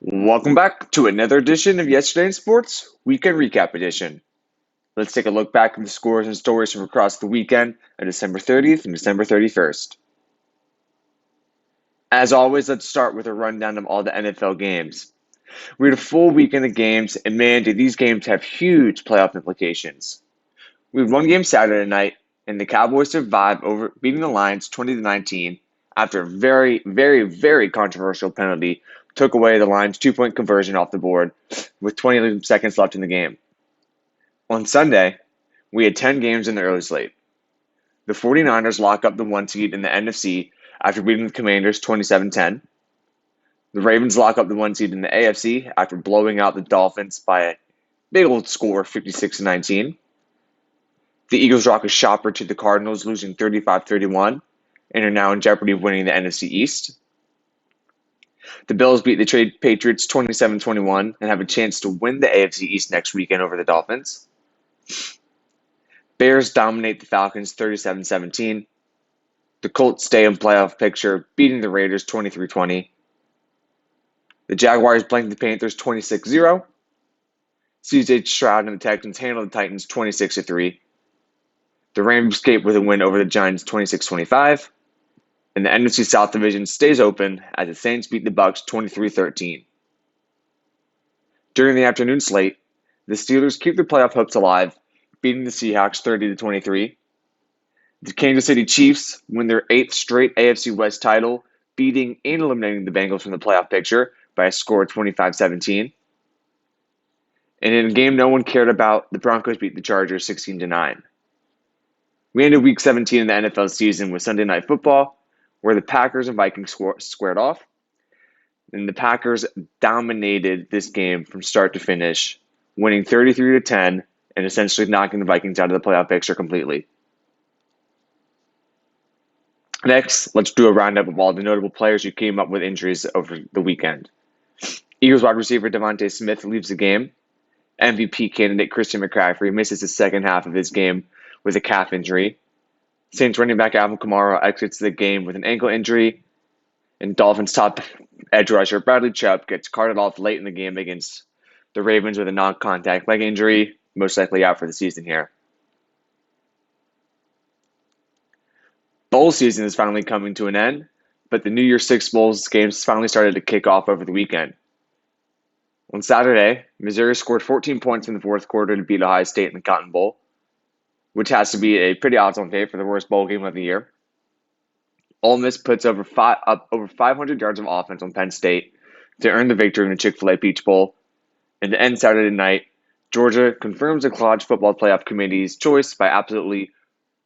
Welcome back to another edition of Yesterday in Sports Weekend Recap Edition. Let's take a look back at the scores and stories from across the weekend of December 30th and December 31st. As always, let's start with a rundown of all the NFL games. We had a full weekend of games, and man, did these games have huge playoff implications. We had one game Saturday night, and the Cowboys survived over beating the Lions 20-19 after a very controversial penalty took away the Lions' 2-point conversion off the board with 20 seconds left in the game. On Sunday, we had 10 games in the early slate. The 49ers lock up the 1 seed in the NFC after beating the Commanders 27-10. The Ravens lock up the 1 seed in the AFC after blowing out the Dolphins by a big old score 56-19. The Eagles rock a shopper to the Cardinals, losing 35-31, and are now in jeopardy of winning the NFC East. The Bills beat the Patriots 27-21 and have a chance to win the AFC East next weekend over the Dolphins. Bears dominate the Falcons 37-17. The Colts stay in playoff picture, beating the Raiders 23-20. The Jaguars blank the Panthers 26-0. C.J. Stroud and the Texans handle the Titans 26-3. The Rams escape with a win over the Giants 26-25. And the NFC South Division stays open as the Saints beat the Bucs 23-13. During the afternoon slate, the Steelers keep their playoff hopes alive, beating the Seahawks 30-23. The Kansas City Chiefs win their 8th straight AFC West title, beating and eliminating the Bengals from the playoff picture by a score of 25-17. And in a game no one cared about, the Broncos beat the Chargers 16-9. We ended Week 17 in the NFL season with Sunday Night Football, where the Packers and Vikings squared off. And the Packers dominated this game from start to finish, winning 33-10 and essentially knocking the Vikings out of the playoff picture completely. Next, let's do a roundup of all the notable players who came up with injuries over the weekend. Eagles wide receiver Devontae Smith leaves the game. MVP candidate Christian McCaffrey misses the second half of his game with a calf injury. Saints running back Alvin Kamara exits the game with an ankle injury. And Dolphins top edge rusher Bradley Chubb gets carted off late in the game against the Ravens with a non-contact leg injury, most likely out for the season here. Bowl season is finally coming to an end, but the New Year's Six Bowls games finally started to kick off over the weekend. On Saturday, Missouri scored 14 points in the fourth quarter to beat Ohio State in the Cotton Bowl, which has to be a pretty odds-on fate for the worst bowl game of the year. Ole Miss puts over 500 yards of offense on Penn State to earn the victory in the Chick-fil-A Peach Bowl. And to end Saturday night, Georgia confirms the College Football Playoff Committee's choice by absolutely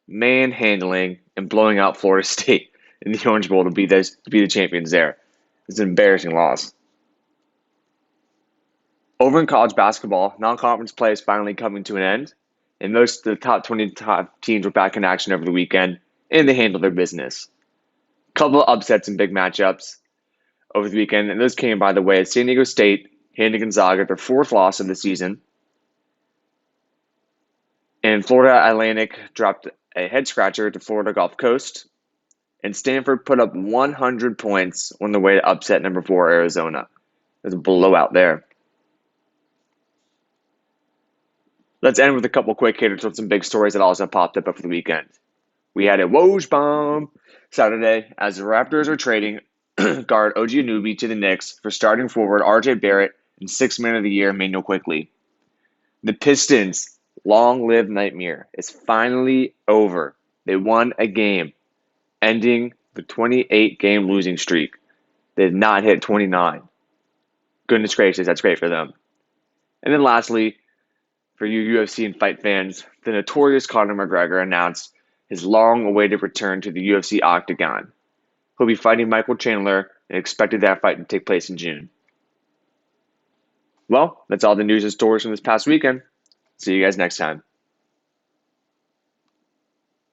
manhandling and blowing out Florida State in the Orange Bowl to be the champions there. It's an embarrassing loss. Over in college basketball, non-conference play is finally coming to an end, and most of the top 20 teams were back in action over the weekend, and they handled their business. Couple of upsets and big matchups over the weekend, and those came by the way of San Diego State handing Gonzaga their 4th loss of the season. And Florida Atlantic dropped a head-scratcher to Florida Gulf Coast. And Stanford put up 100 points on the way to upset number 4 Arizona. There's a blowout there. Let's end with a couple quick hitters on some big stories that also popped up over the weekend. We had a Woj bomb Saturday as the Raptors are trading guard OG Anunoby to the Knicks for starting forward RJ Barrett and 6th Man of the Year Immanuel Quickley. The Pistons' long-lived nightmare is finally over. They won a game, ending the 28-game losing streak. They did not hit 29. Goodness gracious, that's great for them. And then lastly, for you UFC and fight fans, the notorious Conor McGregor announced his long-awaited return to the UFC octagon. He'll be fighting Michael Chandler and expected that fight to take place in June. Well, that's all the news and stories from this past weekend. See you guys next time.